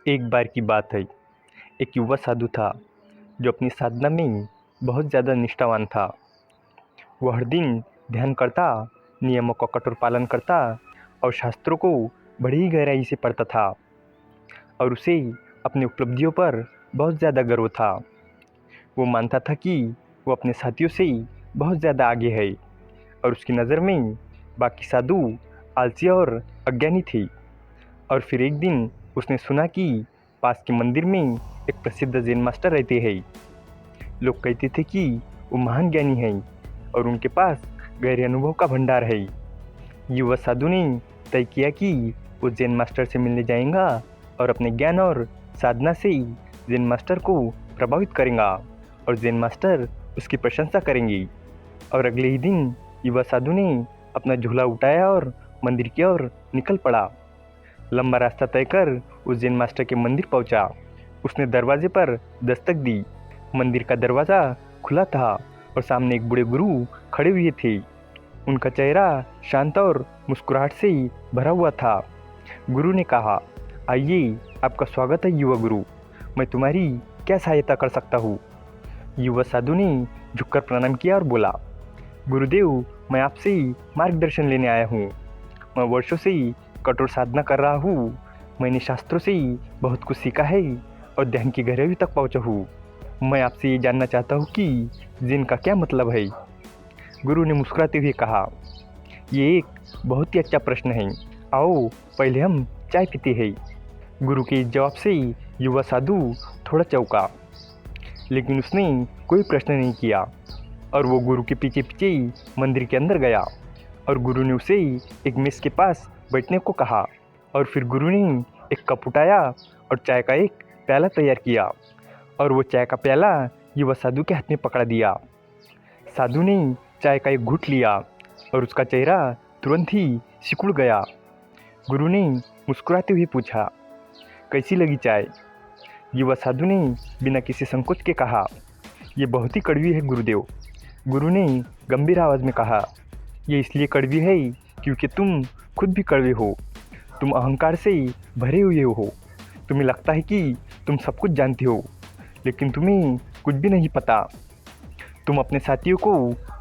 एक बार की बात है। एक युवा साधु था जो अपनी साधना में बहुत ज़्यादा निष्ठावान था। वह हर दिन ध्यान करता, नियमों का कठोर पालन करता और शास्त्रों को बड़ी ही गहराई से पढ़ता था। और उसे अपनी उपलब्धियों पर बहुत ज़्यादा गर्व था। वो मानता था कि वो अपने साथियों से बहुत ज़्यादा आगे है और उसकी नज़र में बाकी साधु आलसी और अज्ञानी थे। और फिर एक दिन उसने सुना कि पास के मंदिर में एक प्रसिद्ध जैन मास्टर रहते हैं। लोग कहते थे कि वो महान ज्ञानी हैं और उनके पास गहरे अनुभव का भंडार है। युवा साधु ने तय किया कि वो जैन मास्टर से मिलने जाएगा और अपने ज्ञान और साधना से जैन मास्टर को प्रभावित करेगा और जैन मास्टर उसकी प्रशंसा करेंगे। और अगले ही दिन युवा साधु ने अपना झोला उठाया और मंदिर की ओर निकल पड़ा। लंबा रास्ता तय कर उस जैन मास्टर के मंदिर पहुंचा। उसने दरवाजे पर दस्तक दी। मंदिर का दरवाज़ा खुला था और सामने एक बूढ़े गुरु खड़े हुए थे। उनका चेहरा शांत और मुस्कुराहट से भरा हुआ था। गुरु ने कहा, आइए, आपका स्वागत है युवा गुरु। मैं तुम्हारी क्या सहायता कर सकता हूँ? युवा साधु ने झुककर प्रणाम किया और बोला, गुरुदेव, मैं आपसे मार्गदर्शन लेने आया हूँ। मैं वर्षों से कठोर साधना कर रहा हूँ। मैंने शास्त्रों से बहुत कुछ सीखा है और ध्यान की गहराई तक पहुँचा हूँ। मैं आपसे ये जानना चाहता हूँ कि जिन का क्या मतलब है। गुरु ने मुस्कुराते हुए कहा, ये एक बहुत ही अच्छा प्रश्न है। आओ पहले हम चाय पीते हैं। गुरु के इस जवाब से युवा साधु थोड़ा चौंका, लेकिन उसने कोई प्रश्न नहीं किया और वो गुरु के पीछे पीछे मंदिर के अंदर गया। और गुरु ने उसे एक मेज के पास बैठने को कहा और फिर गुरु ने एक कप उठाया और चाय का एक प्याला तैयार किया और वो चाय का प्याला युवा साधु के हाथ में पकड़ा दिया। साधु ने चाय का एक घूंट लिया और उसका चेहरा तुरंत ही सिकुड़ गया। गुरु ने मुस्कुराते हुए पूछा, कैसी लगी चाय? युवा साधु ने बिना किसी संकोच के कहा, ये बहुत ही कड़वी है गुरुदेव। गुरु ने गंभीर आवाज़ में कहा, ये इसलिए कड़वी है क्योंकि तुम खुद भी कड़वे हो। तुम अहंकार से भरे हुए हो। तुम्हें लगता है कि तुम सब कुछ जानते हो, लेकिन तुम्हें कुछ भी नहीं पता। तुम अपने साथियों को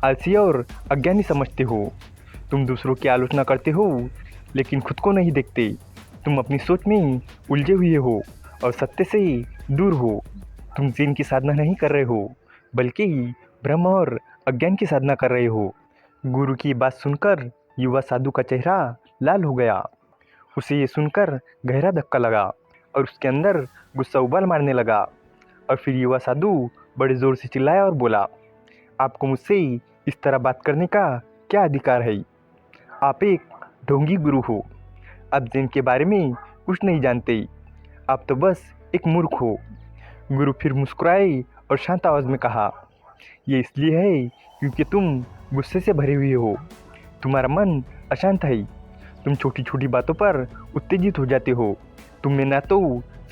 आलसी और अज्ञानी समझते हो। तुम दूसरों की आलोचना करते हो, लेकिन खुद को नहीं देखते। तुम अपनी सोच में उलझे हुए हो और सत्य से दूर हो। तुम जिन की साधना नहीं कर रहे हो, बल्कि भ्रम और अज्ञान की साधना कर रहे हो। गुरु की बात सुनकर युवा साधु का चेहरा लाल हो गया। उसे ये सुनकर गहरा धक्का लगा और उसके अंदर गुस्सा उबाल मारने लगा। और फिर युवा साधु बड़े ज़ोर से चिल्लाया और बोला, आपको मुझसे इस तरह बात करने का क्या अधिकार है? आप एक ढोंगी गुरु हो। आप जैन के बारे में कुछ नहीं जानते। आप तो बस एक मूर्ख हो। गुरु फिर मुस्कुराए और शांत आवाज़ में कहा, ये इसलिए है क्योंकि तुम गुस्से से भरे हुए हो। तुम्हारा मन अशांत है। तुम छोटी छोटी बातों पर उत्तेजित हो जाते हो। तुम में ना तो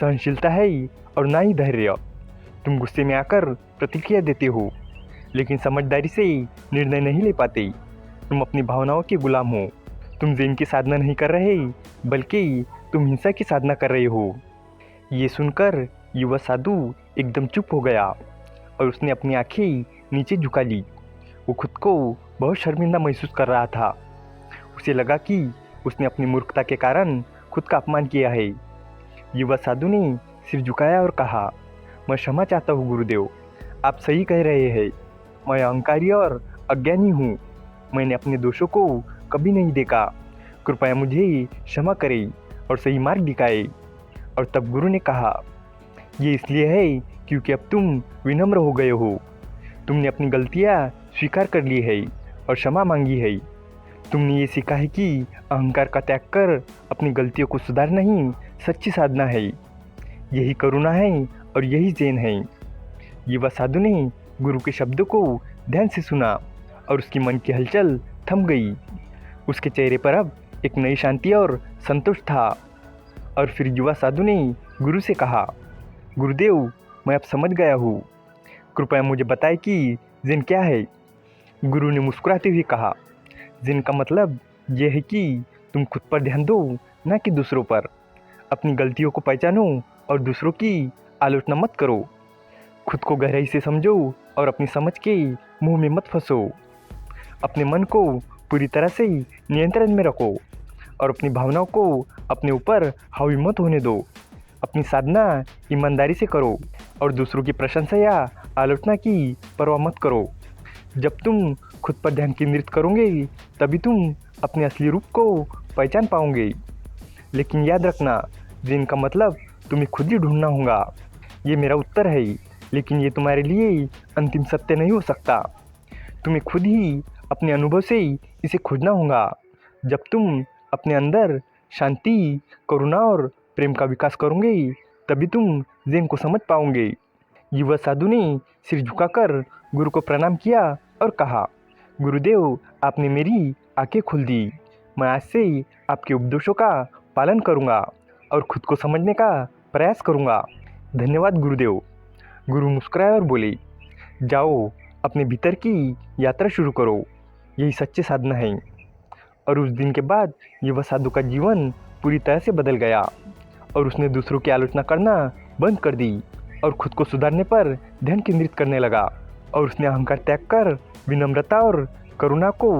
सहनशीलता है और ना ही धैर्य। तुम गुस्से में आकर प्रतिक्रिया देते हो, लेकिन समझदारी से निर्णय नहीं ले पाते। तुम अपनी भावनाओं के गुलाम हो। तुम ज़ेन की साधना नहीं कर रहे, बल्कि तुम हिंसा की साधना कर रहे हो। ये सुनकर युवा साधु एकदम चुप हो गया और उसने अपनी आंखें नीचे झुका ली। वो खुद को बहुत शर्मिंदा महसूस कर रहा था। उसे लगा कि उसने अपनी मूर्खता के कारण खुद का अपमान किया है। युवा साधु ने सिर झुकाया और कहा, मैं क्षमा चाहता हूँ गुरुदेव। आप सही कह रहे हैं। मैं अहंकारी और अज्ञानी हूँ। मैंने अपने दोषों को कभी नहीं देखा। कृपया मुझे क्षमा करें और सही मार्ग दिखाए। और तब गुरु ने कहा, ये इसलिए है क्योंकि अब तुम विनम्र हो गए हो। तुमने अपनी गलतियाँ स्वीकार कर ली है और क्षमा मांगी है। तुमने ये सीखा है कि अहंकार का त्याग कर अपनी गलतियों को सुधारना ही सच्ची साधना है। यही करुणा है और यही ज़ेन है। युवा साधु ने गुरु के शब्दों को ध्यान से सुना और उसकी मन की हलचल थम गई। उसके चेहरे पर अब एक नई शांति और संतोष था। और फिर युवा साधु ने गुरु से कहा, गुरुदेव, मैं अब समझ गया हूँ। कृपया मुझे बताएं कि ज़ेन क्या है? गुरु ने मुस्कुराते हुए कहा, ज़ेन का मतलब यह है कि तुम खुद पर ध्यान दो, ना कि दूसरों पर। अपनी गलतियों को पहचानो और दूसरों की आलोचना मत करो। खुद को गहराई से समझो और अपनी समझ के मुंह में मत फंसो। अपने मन को पूरी तरह से नियंत्रण में रखो और अपनी भावनाओं को अपने ऊपर हावी मत होने दो। अपनी साधना ईमानदारी से करो और दूसरों की प्रशंसा या आलोचना की परवाह मत करो। जब तुम खुद पर ध्यान केंद्रित करोगे तभी तुम अपने असली रूप को पहचान पाओगे। लेकिन याद रखना, जिनका मतलब तुम्हें खुद ही ढूंढना होगा। ये मेरा उत्तर है, लेकिन ये तुम्हारे लिए अंतिम सत्य नहीं हो सकता। तुम्हें खुद ही अपने अनुभव से इसे खोजना होगा। जब तुम अपने अंदर शांति, करुणा और प्रेम का विकास करोगे तभी तुम ज़ेन को समझ पाओगे। युवा साधु ने सिर झुकाकर गुरु को प्रणाम किया और कहा, गुरुदेव, आपने मेरी आंखें खोल दी। मैं आज से आपके उपदेशों का पालन करूंगा और खुद को समझने का प्रयास करूंगा। धन्यवाद गुरुदेव। गुरु मुस्कुराए और बोले, जाओ अपने भीतर की यात्रा शुरू करो। यही सच्ची साधना है। और उस दिन के बाद युवा साधु का जीवन पूरी तरह से बदल गया और उसने दूसरों की आलोचना करना बंद कर दी और खुद को सुधारने पर ध्यान केंद्रित करने लगा। और उसने अहंकार त्याग कर विनम्रता और करुणा को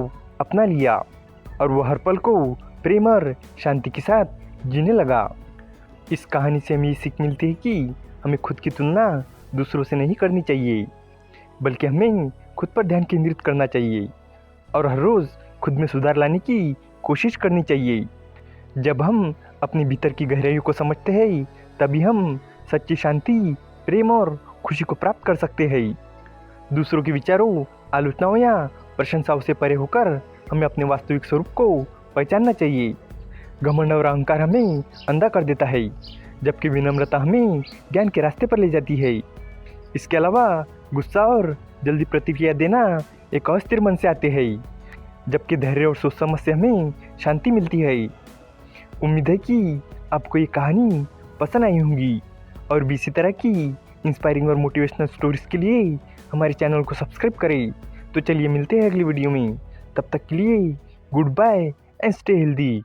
अपना लिया और वह हर पल को प्रेम और शांति के साथ जीने लगा। इस कहानी से हमें ये सीख मिलती है कि हमें खुद की तुलना दूसरों से नहीं करनी चाहिए, बल्कि हमें खुद पर ध्यान केंद्रित करना चाहिए और हर रोज़ खुद में सुधार लाने की कोशिश करनी चाहिए। जब हम अपने भीतर की गहराइयों को समझते हैं तभी हम सच्ची शांति, प्रेम और खुशी को प्राप्त कर सकते हैं। दूसरों के विचारों, आलोचनाओं या प्रशंसाओं से परे होकर हमें अपने वास्तविक स्वरूप को पहचानना चाहिए। घमंड और अहंकार हमें अंधा कर देता है, जबकि विनम्रता हमें ज्ञान के रास्ते पर ले जाती है। इसके अलावा गुस्सा और जल्दी प्रतिक्रिया देना एक अस्थिर मन से आते हैं, जबकि धैर्य और सोच समझ से हमें शांति मिलती है। उम्मीद है कि आपको ये कहानी पसंद आई होगी और भी इसी तरह की इंस्पायरिंग और मोटिवेशनल स्टोरीज के लिए हमारे चैनल को सब्सक्राइब करें। तो चलिए मिलते हैं अगली वीडियो में। तब तक के लिए goodbye and stay healthy.